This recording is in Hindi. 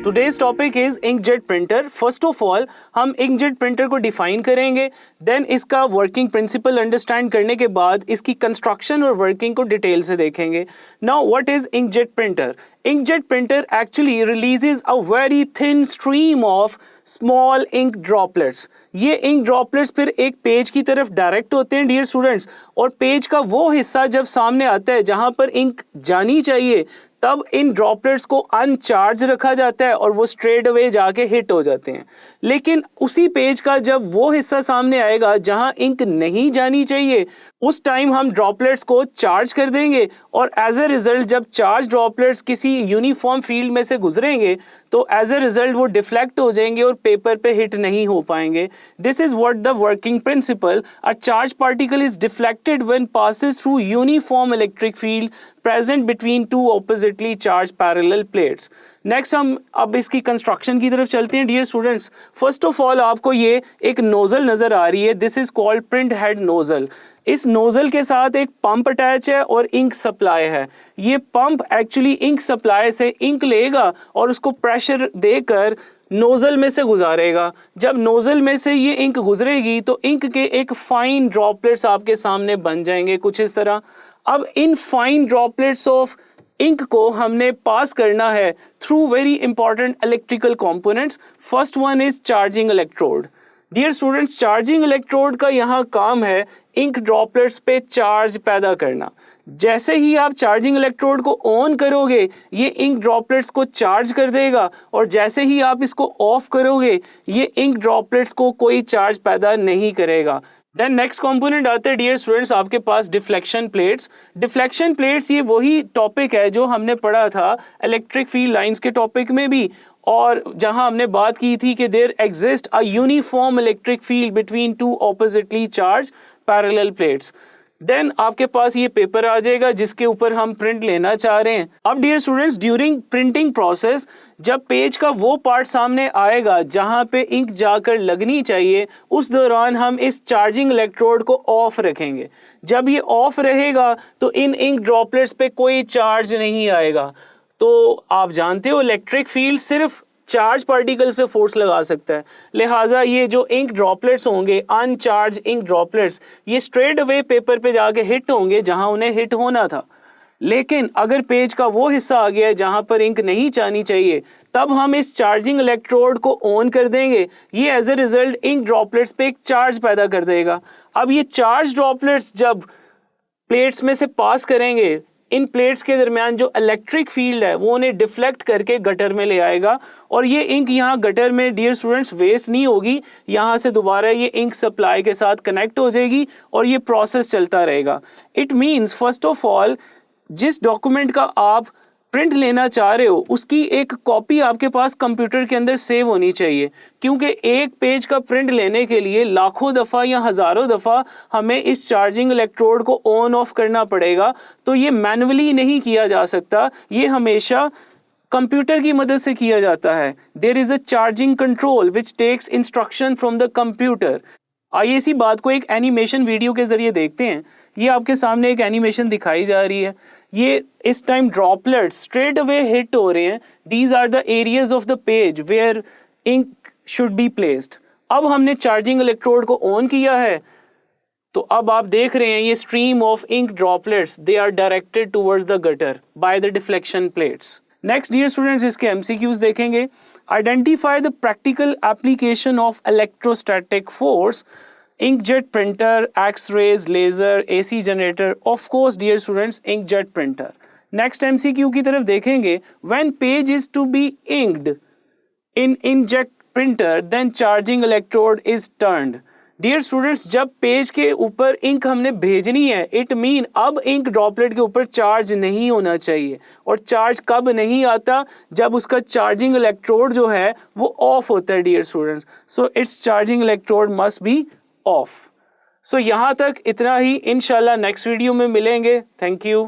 Today's topic is inkjet printer. First of all, हम inkjet printer को define करेंगे, then इसका working principle understand करने के बाद इसकी construction और working को detail से देखेंगे. Now, what is inkjet printer? Inkjet printer actually releases a very thin stream of small ink droplets. ये ink droplets फिर एक पेज की तरफ डायरेक्ट होते हैं डियर स्टूडेंट्स, और पेज का वो हिस्सा जब सामने आता है जहाँ पर इंक जानी चाहिए तब इन ड्रॉपलेट्स को अनचार्ज रखा जाता है और वो स्ट्रेट अवे जाके हिट हो जाते हैं. लेकिन उसी पेज का जब वो हिस्सा सामने आएगा जहां इंक नहीं जानी चाहिए उस टाइम हम ड्रॉपलेट्स को चार्ज कर देंगे, और एज ए रिजल्ट जब चार्ज ड्रॉपलेट्स किसी यूनिफॉर्म फील्ड में से गुजरेंगे तो एज ए रिजल्ट वो डिफ्लेक्ट हो जाएंगे और पेपर पे हिट नहीं हो पाएंगे. This is what the working principle. A charge particle is deflected when passes through uniform electric field present between two oppositely charge parallel plates. Next हम अब इसकी कंस्ट्रक्शन की तरफ चलते हैं dear students. First of all आपको ये एक नोजल नजर आ रही है. This is called print head nozzle. इस नोजल के साथ एक पंप अटैच है और इंक सप्लाई है. ये पंप एक्चुअली इंक सप्लाई से इंक लेगा और उसको प्रेशर देकर नोजल में से गुजारेगा. जब नोजल में से ये इंक गुजरेगी तो इंक के एक फाइन ड्रॉपलेट्स आपके सामने बन जाएंगे कुछ इस तरह. अब इन फाइन ड्रॉपलेट्स ऑफ इंक को हमने पास करना है through very important electrical components. First one is charging electrode. Dear students, charging electrode का यहाँ काम है इंक ड्रॉपलेट्स पे चार्ज पैदा करना. जैसे ही आप चार्जिंग इलेक्ट्रोड को ऑन करोगे ये इंक ड्रॉपलेट्स को चार्ज कर देगा, और जैसे ही आप इसको ऑफ करोगे ये इंक ड्रॉपलेट्स को कोई चार्ज पैदा नहीं करेगा. देन नेक्स्ट कंपोनेंट आते हैं डियर स्टूडेंट्स आपके पास डिफ्लेक्शन प्लेट्स. डिफ्लेक्शन प्लेट्स ये वही टॉपिक है जो हमने पढ़ा था इलेक्ट्रिक फील्ड लाइंस के टॉपिक में भी, और जहां हमने बात की थी कि there exist a uniform electric field between two oppositely charge parallel plates. Then आपके पास ये पेपर आ जाएगा जिसके ऊपर हम प्रिंट लेना चाह रहे हैं. अब dear students, during printing process जब पेज का वो पार्ट सामने आएगा जहां पे इंक जाकर लगनी चाहिए उस दौरान हम इस चार्जिंग इलेक्ट्रोड को ऑफ रखेंगे. जब ये ऑफ रहेगा तो इन इंक ड्रॉपलेट्स पे कोई चार्ज नहीं आएगा. तो आप जानते हो इलेक्ट्रिक फील्ड सिर्फ चार्ज पार्टिकल्स पे फोर्स लगा सकता है, लिहाजा ये जो इंक ड्रॉपलेट्स होंगे अनचार्ज इंक ड्रॉपलेट्स ये स्ट्रेट अवे पेपर पे जाके हिट होंगे जहां उन्हें हिट होना था. लेकिन अगर पेज का वो हिस्सा आ गया है जहां पर इंक नहीं जानी चाहिए तब हम इस चार्जिंग इलेक्ट्रोड को ऑन कर देंगे. ये as a result ink droplets पे एक चार्ज पैदा कर देगा. अब ये चार्ज ड्रॉपलेट्स जब प्लेट्स में से पास करेंगे इन प्लेट्स के दरमियान जो इलेक्ट्रिक फील्ड है वो उन्हें डिफ्लेक्ट करके गटर में ले आएगा, और ये इंक यहाँ गटर में डियर स्टूडेंट्स वेस्ट नहीं होगी. यहाँ से दोबारा ये इंक सप्लाई के साथ कनेक्ट हो जाएगी और ये प्रोसेस चलता रहेगा. It means first of all जिस डॉक्यूमेंट का आप प्रिंट लेना चाह रहे हो उसकी एक कॉपी आपके पास कंप्यूटर के अंदर सेव होनी चाहिए, क्योंकि एक पेज का प्रिंट लेने के लिए लाखों दफ़ा या हज़ारों दफ़ा हमें इस चार्जिंग इलेक्ट्रोड को ऑन ऑफ करना पड़ेगा. तो ये मैनुअली नहीं किया जा सकता, ये हमेशा कंप्यूटर की मदद से किया जाता है. There is a charging control which takes instruction from the computer. आइए इसी बात को एक एनिमेशन वीडियो के ज़रिए देखते हैं. ये आपके सामने एक एनिमेशन दिखाई जा रही है. ये इस time droplets straight away hit हो रहे हैं. These are the areas of the page where ink should be placed. अब हमने चार्जिंग इलेक्ट्रोड को ऑन किया है तो अब आप देख रहे हैं ये stream of ink droplets they are directed towards the gutter by the deflection plates. Next dear students इसके एमसीक्यूज देखेंगे. Identify the practical application of electrostatic force, inkjet printer, X-rays, laser, AC generator, of course dear students inkjet printer. Next MCQ की तरफ देखेंगे. When page is to be inked in inkjet printer then charging electrode is turned. Dear students, जब पेज के ऊपर इंक हमने भेजनी है इट मीन अब इंक ड्रॉपलेट के ऊपर चार्ज नहीं होना चाहिए. और चार्ज कब नहीं आता? जब उसका चार्जिंग इलेक्ट्रोड जो है वो ऑफ होता है dear students. So it's charging electrode must be off. So यहाँ तक इतना ही. इंशाल्लाह नेक्स्ट वीडियो में मिलेंगे. Thank you.